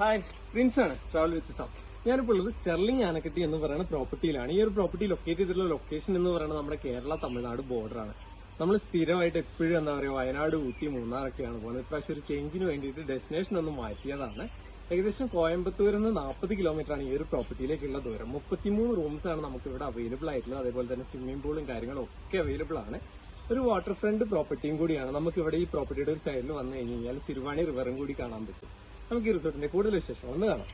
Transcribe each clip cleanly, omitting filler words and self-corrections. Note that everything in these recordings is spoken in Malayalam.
ഹായ്, പ്രിൻസ് ആണ് ട്രാവൽ വിത്ത് സം. ഞാനിപ്പോൾ ഉള്ളത് സ്റ്റെർലിംഗ് ആനക്കട്ടി എന്ന് പറയുന്ന പ്രോപ്പർട്ടിയിലാണ്. ഈ ഒരു പ്രോപ്പർട്ടി ലൊക്കേറ്റ് ചെയ്തിട്ടുള്ള ലൊക്കേഷൻ എന്ന് പറയുന്നത് നമ്മുടെ കേരള തമിഴ്നാട് ബോർഡറാണ്. നമ്മൾ സ്ഥിരമായിട്ട് എപ്പോഴും എന്താ പറയുക വയനാട്, ഊട്ടി, മൂന്നാറൊക്കെയാണ് പോകുന്നത്. ഇപ്രാവശ്യം ഒരു ചേഞ്ചിന് വേണ്ടിയിട്ട് ഡെസ്റ്റിനേഷൻ ഒന്ന് മാറ്റിയതാണ്. ഏകദേശം കോയമ്പത്തൂരിൽ നിന്ന് 40 കിലോമീറ്റർ ആണ് ഈ ഒരു പ്രോപ്പർട്ടിയിലേക്കുള്ള ദൂരം. 33 റൂംസ് ആണ് നമുക്ക് ഇവിടെ അവൈലബിൾ ആയിട്ടുള്ളത്. അതേപോലെ തന്നെ സ്വിമ്മിംഗ് പൂളും കാര്യങ്ങളും ഒക്കെ അവൈലബിൾ ആണ്. ഒരു വാട്ടർ ഫ്രണ്ട് പ്രോപ്പർട്ടിയും കൂടിയാണ്. നമുക്ക് ഇവിടെ ഈ പ്രോപ്പർട്ടിയുടെ ഒരു സൈഡിൽ വന്നു കഴിഞ്ഞാൽ സിരുവാണി റിവറും കൂടി കാണാൻ പറ്റും. നമുക്ക് ഈ റിസോർട്ടിന്റെ കൂടുതൽ വിശേഷം ഒന്ന് കാണാം.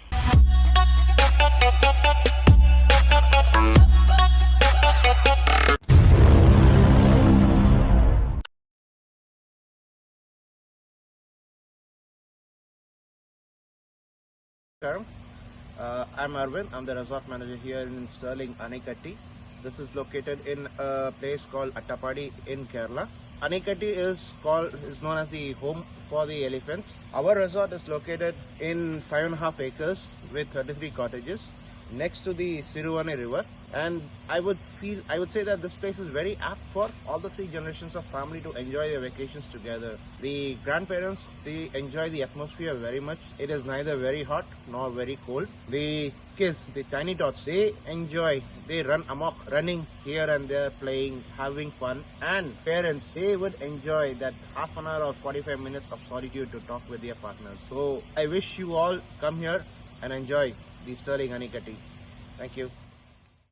I'm Arvind. I'm the resort manager here in Sterling Anikatti. This is located in a place called Attapadi in Kerala. Anikatti is known as the home for the elephants. Our resort is located in 5.5 acres with 33 cottages next to the Siruvani river, and I would say that this place is very apt for all the 3 generations of family to enjoy their vacations together. The grandparents, they enjoy the atmosphere very much. It is neither very hot nor very cold. The kids, the tiny tots, they run amok, running here and there, playing, having fun, and parents, they would enjoy that half an hour or 45 minutes of solitude to talk with their partners. So I wish you all come here and enjoy the Sterling Anikatti. Thank you.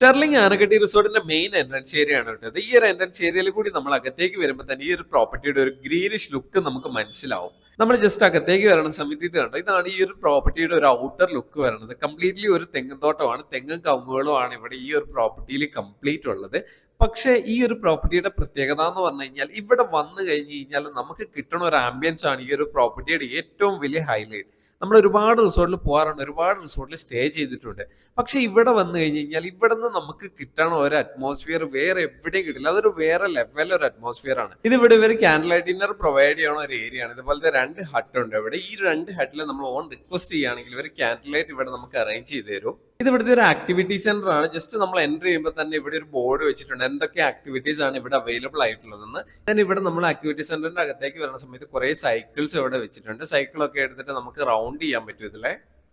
Sterling Anakatti റിസോർട്ടിന്റെ മെയിൻ എൻട്രൻസ് ഏരിയ ആണ് കേട്ടത്. ഈ ഒരു എൻട്രൻസ് ഏരിയയിൽ കൂടി നമ്മൾ അകത്തേക്ക് വരുമ്പോൾ തന്നെ ഈ ഒരു പ്രോപ്പർട്ടിയുടെ ഒരു ഗ്രീനിഷ് ലുക്ക് നമുക്ക് മനസ്സിലാവും. നമ്മൾ ജസ്റ്റ് അകത്തേക്ക് വരണ സമയത്ത് ഇത് കണ്ടോ, ഇതാണ് ഈ ഒരു പ്രോപ്പർട്ടിയുടെ ഒരു ഔട്ടർ ലുക്ക് വരുന്നത്. കംപ്ലീറ്റ്ലി ഒരു തെങ്ങും തോട്ടമാണ്, തെങ്ങും കവുങ്ങുകളും ആണ് ഇവിടെ ഈ ഒരു പ്രോപ്പർട്ടിയിൽ കംപ്ലീറ്റ് ഉള്ളത്. പക്ഷേ ഈ ഒരു പ്രോപ്പർട്ടിയുടെ പ്രത്യേകത എന്ന് പറഞ്ഞു കഴിഞ്ഞാൽ ഇവിടെ വന്നു കഴിഞ്ഞ് കഴിഞ്ഞാൽ നമുക്ക് കിട്ടുന്ന ഒരു ആംബിയൻസ് ആണ് ഈ ഒരു പ്രോപ്പർട്ടിയുടെ ഏറ്റവും വലിയ ഹൈലൈറ്റ്. നമ്മൾ ഒരുപാട് റിസോർട്ടിൽ പോകാറുണ്ട്, ഒരുപാട് റിസോർട്ടിൽ സ്റ്റേ ചെയ്തിട്ടുണ്ട്. പക്ഷെ ഇവിടെ വന്നു കഴിഞ്ഞ് കഴിഞ്ഞാൽ ഇവിടെ നിന്ന് നമുക്ക് കിട്ടണ ഒരു അറ്റ്മോസ്ഫിയർ വേറെ എവിടെയും കിട്ടില്ല. അതൊരു വേറെ ലെവൽ ഒരു അറ്റ്മോസ്ഫിയർ ആണ്. ഇത് ഇവിടെ ഇവർ ക്യാൻഡിൽ ലൈറ്റ് ഡിന്നർ പ്രൊവൈഡ് ചെയ്യണ ഒരു ഏരിയ ആണ്. ഇതുപോലത്തെ 2 ഹട്ട് ഉണ്ട് ഇവിടെ. ഈ 2 ഹട്ടിൽ നമ്മൾ ഓൺ റിക്വസ്റ്റ് ചെയ്യുകയാണെങ്കിൽ ഇവർ ക്യാൻഡിൽ ലൈറ്റ് ഇവിടെ നമുക്ക് അറേഞ്ച് ചെയ്ത് തരും. ഇത് ഇവിടുത്തെ ഒരു ആക്ടിവിറ്റി സെന്റർ ആണ്. ജസ്റ്റ് നമ്മൾ എൻ്റർ ചെയ്യുമ്പോൾ തന്നെ ഇവിടെ ഒരു ബോർഡ് വെച്ചിട്ടുണ്ട് എന്തൊക്കെ ആക്ടിവിറ്റീസ് ആണ് ഇവിടെ അവൈലബിൾ ആയിട്ടുള്ളതെന്ന്. then ഇവിടെ നമ്മൾ ആക്ടിവിറ്റി സെന്ററിന്റെ അകത്തേക്ക് വരുന്ന സമയത്ത് കുറെ സൈക്കിൾസ് ഇവിടെ വെച്ചിട്ടുണ്ട്. സൈക്കിളൊക്കെ എടുത്തിട്ട് നമുക്ക് റൗണ്ട് ചെയ്യാൻ പറ്റും ഇതിലെ.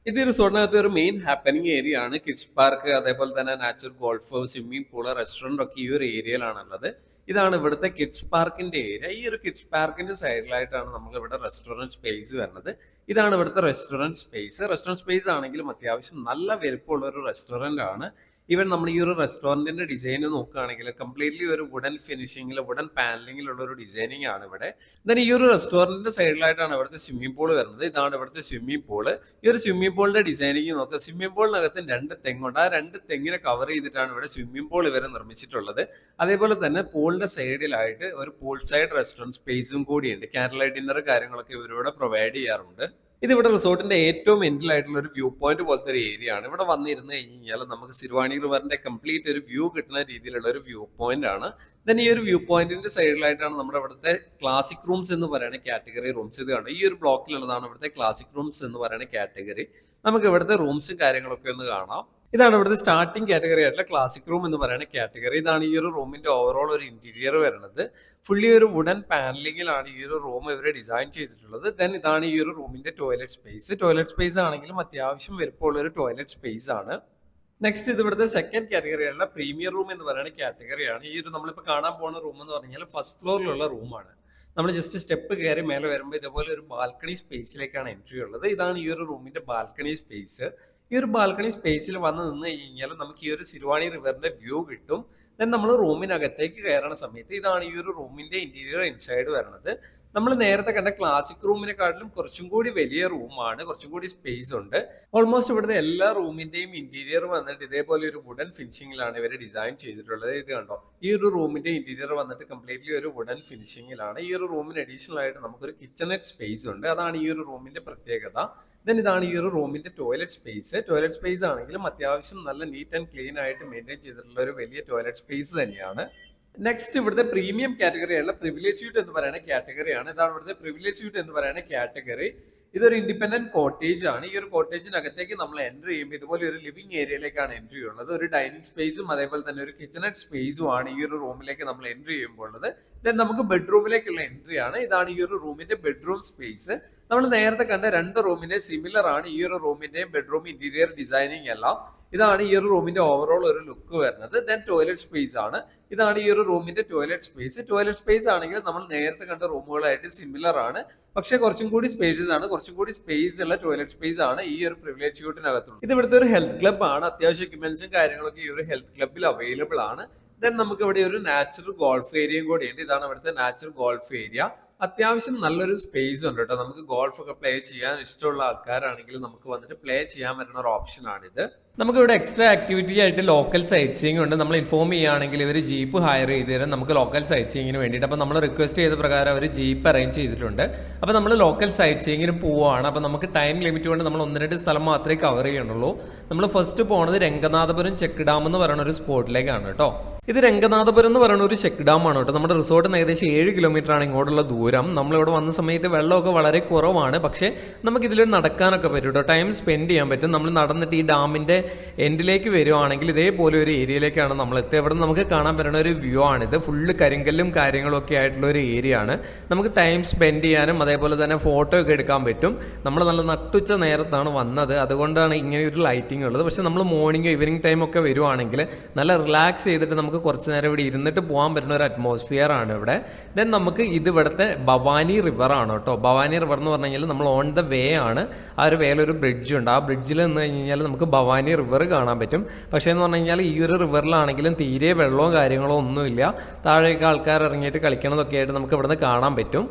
ഇത് റിസോർട്ടിനകത്ത് ഒരു മെയിൻ ഹാപ്പനിങ് ഏരിയ ആണ്. കിഡ്സ് പാർക്ക്, അതേപോലെ തന്നെ natural golf, swimming pool, restaurant ഒക്കെ ഈ ഒരു ഏരിയയിലാണുള്ളത്. ഇതാണ് ഇവിടുത്തെ കിഡ്സ് പാർക്കിന്റെ ഏരിയ. ഈ ഒരു കിഡ്സ് പാർക്കിന്റെ സൈഡിലായിട്ടാണ് നമുക്ക് ഇവിടെ റെസ്റ്റോറന്റ് സ്പേസ് വരുന്നത്. ഇതാണ് ഇവിടുത്തെ റെസ്റ്റോറന്റ് സ്പേസ്. റെസ്റ്റോറന്റ് സ്പേസ് ആണെങ്കിലും അത്യാവശ്യം നല്ല വലുപ്പമുള്ള ഒരു റെസ്റ്റോറന്റ് ആണ്. ഈവൻ നമ്മൾ ഈ ഒരു റെസ്റ്റോറന്റിന്റെ ഡിസൈൻ നോക്കുകയാണെങ്കിൽ കംപ്ലീറ്റ്ലി ഒരു വുഡൻ ഫിനിഷിംഗിൽ, വുഡൻ പാനലിംഗിലുള്ള ഒരു ഡിസൈനിങ് ആണ് ഇവിടെ. ദെൻ ഈ ഒരു റെസ്റ്റോറന്റിന്റെ സൈഡിലായിട്ടാണ് ഇവിടുത്തെ സ്വിമ്മിംഗ് പൂൾ വരുന്നത്. ഇതാണ് ഇവിടുത്തെ സ്വിമ്മിംഗ് പൂള്. ഈ ഒരു സ്വിമ്മിംഗ് പൂളിന്റെ ഡിസൈനിങ് നോക്കുക. സ്വിമ്മിംഗ് പൂളിനകത്ത് 2 തെങ്ങുണ്ട്. ആ 2 തെങ്ങിനെ കവർ ചെയ്തിട്ടാണ് ഇവിടെ സ്വിമ്മിംഗ് പൂൾ ഇവരെ നിർമ്മിച്ചിട്ടുള്ളത്. അതേപോലെ തന്നെ പൂളിന്റെ സൈഡിലായിട്ട് ഒരു പൂൾ സൈഡ് റെസ്റ്റോറന്റ് സ്പേസും കൂടിയുണ്ട്. ക്യാൻഡിൽ ലൈറ്റ് ഡിന്നർ കാര്യങ്ങളൊക്കെ ഇവരിവിടെ പ്രൊവൈഡ് ചെയ്യാറുണ്ട്. ഇതിവിടെ റിസോർട്ടിന്റെ ഏറ്റവും എൻഡിലായിട്ടുള്ള ഒരു വ്യൂ പോയിന്റ് പോലത്തെ ഒരു ഏരിയ ആണ്. ഇവിടെ വന്നിരുന്ന് കഴിഞ്ഞാൽ നമുക്ക് സിരുവാണി റിവറിന്റെ കംപ്ലീറ്റ് ഒരു വ്യൂ കിട്ടുന്ന രീതിയിലുള്ള ഒരു വ്യൂ പോയിന്റ് ആണ്. ദെൻ ഈ ഒരു വ്യൂ പോയിന്റിന്റെ സൈഡിലായിട്ടാണ് നമ്മുടെ ഇവിടുത്തെ ക്ലാസിക് റൂംസ് എന്ന് പറയുന്ന കാറ്റഗറി റൂംസ്. ഇത് കാണും, ഈ ഒരു ബ്ലോക്കിലുള്ളതാണ് ഇവിടുത്തെ ക്ലാസിക് റൂംസ് എന്ന് പറയുന്ന കാറ്റഗറി. നമുക്ക് ഇവിടുത്തെ റൂംസും കാര്യങ്ങളൊക്കെ ഒന്ന് കാണാം. ഇതാണ് ഇവിടുത്തെ സ്റ്റാർട്ടിംഗ് കാറ്റഗറി ആയിട്ടുള്ള ക്ലാസിക് റൂം എന്ന് പറയുന്ന കാറ്റഗറി. ഇതാണ് ഈ ഒരു റൂമിന്റെ ഓവറോൾ ഒരു ഇന്റീരിയർ വരുന്നത്. ഫുള്ളി ഒരു വുഡൻ പാനലിംഗിലാണ് ഈ ഒരു റൂം ഇവരെ ഡിസൈൻ ചെയ്തിട്ടുള്ളത്. ദെൻ ഇതാണ് ഈ ഒരു റൂമിന്റെ ടോയ്ലറ്റ് സ്പേസ്. ടോയ്ലറ്റ് സ്പേസ് ആണെങ്കിലും അത്യാവശ്യം വലുപ്പമുള്ള ഒരു ടോയ്ലറ്റ് സ്പേസ് ആണ്. നെക്സ്റ്റ് ഇത് ഇവിടുത്തെ സെക്കൻഡ് കാറ്റഗറി ആയിട്ടുള്ള പ്രീമിയർ റൂം എന്ന് പറയുന്ന കാറ്റഗറിയാണ്. ഈ ഒരു നമ്മളിപ്പോൾ കാണാൻ പോകുന്ന റൂം എന്ന് പറഞ്ഞാൽ ഫസ്റ്റ് ഫ്ലോറിലുള്ള റൂമാണ്. നമ്മൾ ജസ്റ്റ് സ്റ്റെപ്പ് കയറി മേലെ വരുമ്പോൾ ഇതുപോലെ ഒരു ബാൽക്കണി സ്പേസിലേക്കാണ് എൻട്രി ഉള്ളത്. ഇതാണ് ഈ ഒരു റൂമിന്റെ ബാൽക്കണി സ്പേസ്. ഈ ഒരു ബാൽക്കണി സ്പേസിൽ വന്ന് നിന്ന് കഴിഞ്ഞാൽ നമുക്ക് ഈ ഒരു സിരുവാണി റിവറിന്റെ വ്യൂ കിട്ടും. ദെൻ നമ്മൾ റൂമിനകത്തേക്ക് കയറുന്ന സമയത്ത് ഇതാണ് ഈ ഒരു റൂമിന്റെ ഇന്റീരിയർ ഇൻസൈഡ് വരുന്നത്. നമ്മൾ നേരത്തെ കണ്ട ക്ലാസിക് റൂമിനെക്കാട്ടിലും കുറച്ചും കൂടി വലിയ റൂമാണ്, കുറച്ചും കൂടി സ്പേസ് ഉണ്ട്. ഓൾമോസ്റ്റ് ഇവിടുത്തെ എല്ലാ റൂമിന്റെയും ഇന്റീരിയർ വന്നിട്ട് ഇതേപോലെ ഒരു വുഡൻ ഫിനിഷിംഗിലാണ് ഇവർ ഡിസൈൻ ചെയ്തിട്ടുള്ളത്. ഇത് കണ്ടോ, ഈ ഒരു റൂമിന്റെ ഇന്റീരിയർ വന്നിട്ട് കംപ്ലീറ്റ്ലി ഒരു വുഡൻ ഫിനിഷിംഗിലാണ്. ഈ ഒരു റൂമിന് അഡീഷണൽ ആയിട്ട് നമുക്കൊരു കിച്ചണറ്റ് സ്പേസ് ഉണ്ട്. അതാണ് ഈ ഒരു റൂമിന്റെ പ്രത്യേകത. ദെൻ ഇതാണ് ഈ ഒരു റൂമിന്റെ ടോയ്ലറ്റ് സ്പേസ്. ടോയ്ലറ്റ് സ്പേസ് ആണെങ്കിലും അത്യാവശ്യം നല്ല നീറ്റ് ആൻഡ് ക്ലീൻ ആയിട്ട് മെയിൻറ്റെയിൻ ചെയ്തിട്ടുള്ള ഒരു വലിയ ടോയ്ലറ്റ് സ്പേസ് തന്നെയാണ്. നെക്സ്റ്റ് ഇവിടുത്തെ പ്രീമിയം കാറ്റഗറി ആയിട്ടുള്ള പ്രിവിലേജ് സ്യൂട്ട് എന്ന് പറയുന്ന കാറ്റഗറിയാണ്. ഇതാണ് ഇവിടുത്തെ പ്രിവിലേജ് സ്യൂട്ട് എന്ന് പറയുന്ന കാറ്റഗറി. ഇതൊരു ഇൻഡിപെൻഡന്റ് കോട്ടേജ് ആണ്. ഈ ഒരു കോട്ടേജിനകത്തേക്ക് നമ്മൾ എൻട്രി ചെയ്യുമ്പോൾ ഇതുപോലെ ഒരു ലിവിംഗ് ഏരിയയിലേക്കാണ് എൻട്രി ഉള്ളത്. ഒരു ഡൈനിങ് സ്പേസും അതേപോലെ തന്നെ ഒരു കിച്ചണറ്റ് സ്പേസും ആണ് ഈ ഒരു റൂമിലേക്ക് നമ്മൾ എൻട്രി ചെയ്യുമ്പോൾ ഉള്ളത്. ദെൻ നമുക്ക് ബെഡ്റൂമിലേക്കുള്ള എൻട്രി ആണ്. ഇതാണ് ഈ ഒരു റൂമിന്റെ ബെഡ്റൂം സ്പേസ്. നമ്മൾ നേരത്തെ കണ്ട 2 റൂമിന്റെ സിമിലർ ആണ് ഈ ഒരു റൂമിന്റെ ബെഡ്റൂം ഇന്റീരിയർ ഡിസൈനിങ് എല്ലാം. ഇതാണ് ഈ ഒരു റൂമിന്റെ ഓവറോൾ ഒരു ലുക്ക് വരുന്നത്. ദെൻ ടോയ്ലറ്റ് സ്പേസ് ആണ്. ഇതാണ് ഈ ഒരു റൂമിന്റെ ടോയ്ലറ്റ് സ്പേസ്. ടോയ്ലറ്റ് സ്പേസ് ആണെങ്കിൽ നമ്മൾ നേരത്തെ കണ്ട റൂമുകളായിട്ട് സിമിലർ ആണ്, പക്ഷേ കുറച്ചും കൂടി സ്പേഷ്യസ് ആണ്, കുറച്ചും കൂടി സ്പേസ് ഉള്ള ടോയ്ലറ്റ് സ്പേസ് ആണ് ഈ ഒരു പ്രിവിലേജ് യൂട്ടിനകത്തുള്ളത്. ഇത് ഇവിടുത്തെ ഒരു ഹെൽത്ത് ക്ലബ് ആണ്. അത്യാവശ്യം എക്യുപ്മെന്റ്സും കാര്യങ്ങളൊക്കെ ഈ ഒരു ഹെൽത്ത് ക്ലബിൽ അവൈലബിൾ ആണ്. ദെൻ നമുക്ക് ഇവിടെ ഒരു നാച്ചുറൽ ഗോൾഫ് ഏരിയയും കൂടി ഉണ്ട്. ഇതാണ് ഇവിടുത്തെ നാച്ചുറൽ ഗോൾഫ് ഏരിയ. അത്യാവശ്യം നല്ലൊരു സ്പേസ് ഉണ്ട് കേട്ടോ. നമുക്ക് ഗോൾഫ് ഒക്കെ പ്ലേ ചെയ്യാൻ ഇഷ്ടമുള്ള ആൾക്കാരാണെങ്കിൽ നമുക്ക് വന്നിട്ട് പ്ലേ ചെയ്യാൻ പറ്റുന്ന ഒരു ഓപ്ഷൻ ആണിത്. നമുക്ക് ഇവിടെ എക്സ്ട്രാ ആക്ടിവിറ്റി ആയിട്ട് ലോക്കൽ സൈറ്റ് സീയിങ് ഉണ്ട്. നമ്മൾ ഇൻഫോം ചെയ്യുകയാണെങ്കിൽ ഇവർ ജീപ്പ് ഹയർ ചെയ്ത് തരും നമുക്ക് ലോക്കൽ സൈറ്റ് സീയിങ്ങിന് വേണ്ടിയിട്ട്. അപ്പോൾ നമ്മൾ റിക്വസ്റ്റ് ചെയ്ത പ്രകാരം അവർ ജീപ്പ് അറേഞ്ച് ചെയ്തിട്ടുണ്ട്. അപ്പോൾ നമ്മൾ ലോക്കൽ സൈറ്റ് സീയിങ്ങിന് പോവുകയാണ്. അപ്പോൾ നമുക്ക് ടൈം ലിമിറ്റ് കൊണ്ട് നമ്മൾ 1-2 സ്ഥലം മാത്രമേ കവർ ചെയ്യണുള്ളൂ. നമ്മൾ ഫസ്റ്റ് പോകുന്നത് രംഗനാഥപുരം ചെക്ക് ഡാം എന്ന് പറയുന്ന ഒരു സ്പോട്ടിലേക്കാണ് കേട്ടോ. ഇത് രംഗനാഥപുരം എന്ന് പറയുന്ന ഒരു ചെക്ക് ഡാം ആണ് കേട്ടോ. നമ്മുടെ റിസോർട്ടിൽ നിന്ന് ഏകദേശം 7 കിലോമീറ്റർ ആണ് ഇങ്ങോട്ടുള്ള ദൂരം. നമ്മളിവിടെ വന്ന സമയത്ത് വെള്ളമൊക്കെ വളരെ കുറവാണ്, പക്ഷേ നമുക്ക് ഇതിൽ നടക്കാനൊക്കെ പറ്റും കേട്ടോ. ടൈം സ്പെൻഡ് ചെയ്യാൻ പറ്റും. നമ്മൾ നടന്നിട്ട് ഈ ഡാമിൻ്റെ എൻഡിലേക്ക് വരുവാണെങ്കിൽ ഇതേപോലെ ഒരു ഏരിയയിലേക്കാണ് നമ്മൾ എത്തുക. ഇവിടെ നമുക്ക് കാണാൻ പറ്റുന്ന ഒരു വ്യൂ ആണിത്. ഫുള്ള് കരിങ്കല്ലും കാര്യങ്ങളും ഒക്കെ ആയിട്ടുള്ള ഒരു ഏരിയ ആണ്. നമുക്ക് ടൈം സ്പെൻഡ് ചെയ്യാനും അതേപോലെ തന്നെ ഫോട്ടോ ഒക്കെ എടുക്കാൻ പറ്റും. നമ്മൾ നല്ല നട്ടുച്ച നേരത്താണ് വന്നത്, അതുകൊണ്ടാണ് ഇങ്ങനെ ഒരു ലൈറ്റിംഗ് ഉള്ളത്. പക്ഷേ നമ്മൾ മോർണിംഗ് ഈവനിങ് ടൈം ഒക്കെ വരുവാണെങ്കിൽ നല്ല റിലാക്സ് ചെയ്തിട്ട് നമുക്ക് കുറച്ച് നേരം ഇവിടെ ഇരുന്നിട്ട് പോകാൻ പറ്റുന്ന ഒരു അറ്റ്മോസ്ഫിയർ ആണ് ഇവിടെ. ദെൻ നമുക്ക് ഇത് ഇവിടുത്തെ ഭവാനി റിവർ ആണ് കേട്ടോ. ഭവാനി റിവർ എന്ന് പറഞ്ഞു കഴിഞ്ഞാൽ നമ്മൾ ഓൺ ദ വേ ആണ്. ആ ഒരു വേലൊരു ഒരു ബ്രിഡ്ജ് ഉണ്ട്. ആ ബ്രിഡ്ജിൽ നിന്ന് കഴിഞ്ഞാൽ നമുക്ക് ഭവാനി റിവർ കാണാൻ പറ്റും. പക്ഷേ എന്ന് പറഞ്ഞു കഴിഞ്ഞാൽ ഈ ഒരു റിവറിലാണെങ്കിലും തീരെ വെള്ളവും കാര്യങ്ങളോ ഒന്നുമില്ല. താഴേക്ക് ആൾക്കാർ ഇറങ്ങിയിട്ട് കളിക്കണതൊക്കെ ആയിട്ട് നമുക്ക് ഇവിടുന്ന് കാണാൻ പറ്റും.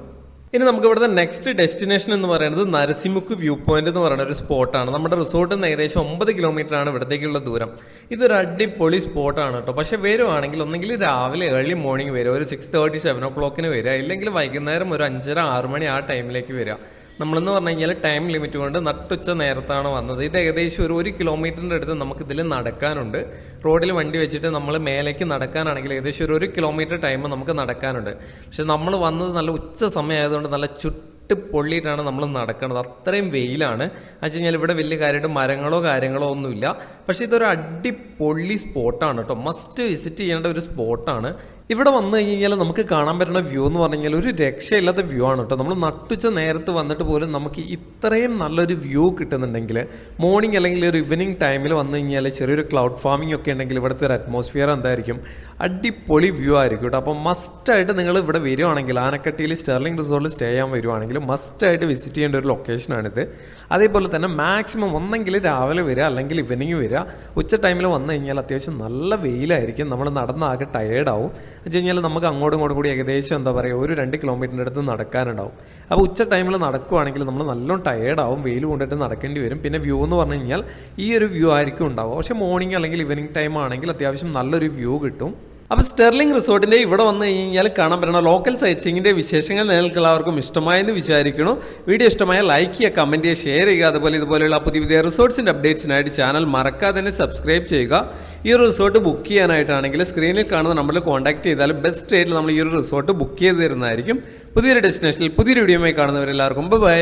ഇനി നമുക്ക് ഇവിടുത്തെ നെക്സ്റ്റ് ഡെസ്റ്റിനേഷൻ എന്ന് പറയുന്നത് നരസിമുക്ക് വ്യൂ പോയിന്റ് എന്ന് പറയുന്ന ഒരു സ്പോട്ടാണ്. നമ്മുടെ റിസോർട്ടിൽ നിന്ന് ഏകദേശം 9 കിലോമീറ്റർ ആണ് ഇവിടത്തേക്കുള്ള ദൂരം. ഇതൊരു അടിപൊളി സ്പോട്ടാണ് കേട്ടോ. പക്ഷേ വരുവാണെങ്കിൽ ഒന്നെങ്കിൽ രാവിലെ ഏർലി മോർണിംഗ് വരിക, ഒരു 6:30 7 o'clock വരിക, ഇല്ലെങ്കിൽ വൈകുന്നേരം ഒരു 5:30 6 മണി ആ ടൈമിലേക്ക് വരിക. നമ്മളെന്ന് പറഞ്ഞു കഴിഞ്ഞാൽ ടൈം ലിമിറ്റ് കൊണ്ട് നട്ടുച്ച നേരത്താണ് വന്നത്. ഇത് ഏകദേശം ഒരു 1 കിലോമീറ്ററിൻ്റെ അടുത്ത് നമുക്കിതിൽ നടക്കാനുണ്ട്. റോഡിൽ വണ്ടി വെച്ചിട്ട് നമ്മൾ മേലേക്ക് നടക്കാനാണെങ്കിൽ ഏകദേശം ഒരു 1 കിലോമീറ്റർ ടൈം നമുക്ക് നടക്കാനുണ്ട്. പക്ഷെ നമ്മൾ വന്നത് നല്ല ഉച്ച സമയമായതുകൊണ്ട് നല്ല പൊള്ളിയിട്ടാണ് നമ്മൾ നടക്കുന്നത്. അത്രയും വെയിലാണ്. എന്ന് വെച്ച് കഴിഞ്ഞാൽ ഇവിടെ വലിയ കാര്യമായിട്ട് മരങ്ങളോ കാര്യങ്ങളോ ഒന്നുമില്ല. പക്ഷേ ഇതൊരു അടിപൊളി സ്പോട്ടാണ് കേട്ടോ. മസ്റ്റ് വിസിറ്റ് ചെയ്യേണ്ട ഒരു സ്പോട്ടാണ്. ഇവിടെ വന്നു കഴിഞ്ഞാൽ നമുക്ക് കാണാൻ പറ്റുന്ന വ്യൂ എന്ന് പറഞ്ഞു കഴിഞ്ഞാൽ ഒരു രക്ഷയില്ലാത്ത വ്യൂ ആണ് കേട്ടോ. നമ്മൾ നട്ടുച്ച നേരത്ത് വന്നിട്ട് പോലും നമുക്ക് ഇത്രയും നല്ലൊരു വ്യൂ കിട്ടുന്നുണ്ടെങ്കിൽ മോർണിംഗ് അല്ലെങ്കിൽ ഒരു ഈവനിങ് ടൈമിൽ വന്നു കഴിഞ്ഞാൽ ചെറിയൊരു ക്ലൗഡ് ഫാമിംഗ് ഒക്കെ ഉണ്ടെങ്കിൽ ഇവിടുത്തെ ഒരു അറ്റ്മോസ്ഫിയർ എന്തായിരിക്കും, അടിപൊളി വ്യൂ ആയിരിക്കും കേട്ടോ. അപ്പോൾ മസ്റ്റായിട്ട് നിങ്ങൾ ഇവിടെ വരുവാണെങ്കിൽ ആനക്കട്ടിയിൽ സ്റ്റെർലിംഗ് റിസോർട്ടിൽ സ്റ്റേ ചെയ്യാൻ വരുവാണെങ്കിൽ മസ്റ്റായിട്ട് വിസിറ്റ് ചെയ്യേണ്ട ഒരു ലൊക്കേഷനാണിത്. അതേപോലെ തന്നെ മാക്സിമം ഒന്നെങ്കിൽ രാവിലെ വരിക അല്ലെങ്കിൽ ഈവനിങ് വരിക. ഉച്ച ടൈമിൽ വന്നു കഴിഞ്ഞാൽ അത്യാവശ്യം നല്ല വെയിലായിരിക്കും. നമ്മൾ നടന്നാകെ ടയേർഡാവും. എന്ന് വെച്ച് കഴിഞ്ഞാൽ നമുക്ക് അങ്ങോട്ടും ഇങ്ങോട്ടും കൂടി ഏകദേശം എന്താ പറയുക ഒരു 2 കിലോമീറ്ററിൻ്റെ അടുത്ത് നടക്കാനുണ്ടാവും. അപ്പോൾ ഉച്ച ടൈമിൽ നടക്കുവാണെങ്കിൽ നമ്മൾ നല്ലോണം ടയേർഡാവും, വെയിൽ കൊണ്ടിട്ട് നടക്കേണ്ടി വരും. പിന്നെ വ്യൂ എന്ന് പറഞ്ഞു കഴിഞ്ഞാൽ ഈ ഒരു വ്യൂ ആയിരിക്കും ഉണ്ടാവുക. പക്ഷേ മോർണിംഗ് അല്ലെങ്കിൽ ഈവനിങ് ടൈം ആണെങ്കിൽ അത്യാവശ്യം നല്ലൊരു വ്യൂ കിട്ടും. അപ്പോൾ സ്റ്റെർലിംഗ് റിസോർട്ടിൻ്റെ ഇവിടെ വന്നു കഴിഞ്ഞാൽ കാണാൻ പറ്റുന്ന ലോക്കൽ സൈറ്റ് സീയിങ്ങിൻ്റെ വിശേഷങ്ങൾ നിങ്ങൾക്ക് എല്ലാവർക്കും ഇഷ്ടമായെന്ന് വിചാരിക്കണം. വീഡിയോ ഇഷ്ടമായ ലൈക്ക് ചെയ്യുക, കമൻറ്റ് ചെയ്യുക, ഷെയർ ചെയ്യുക. അതുപോലെ ഇതുപോലെയുള്ള പുതിയ റിസോർട്ട്സിൻ്റെ അപ്ഡേറ്റ്സിനായിട്ട് ചാനൽ മറക്കാതെ തന്നെ സബ്സ്ക്രൈബ് ചെയ്യുക. ഈ ഒരു റിസോർട്ട് ബുക്ക് ചെയ്യാനായിട്ടാണെങ്കിൽ സ്ക്രീനിൽ കാണുന്ന നമ്പറിൽ കോൺടാക്ട് ചെയ്താൽ ബെസ്റ്റ് റേറ്റിൽ നമ്മൾ ഈ ഒരു റിസോർട്ട് ബുക്ക് ചെയ്ത് തരുന്നതായിരിക്കും. പുതിയൊരു ഡെസ്റ്റിനേഷനിൽ പുതിയൊരു വീഡിയോയുമായി കാണുന്നവരെല്ലാവർക്കും ബൈ.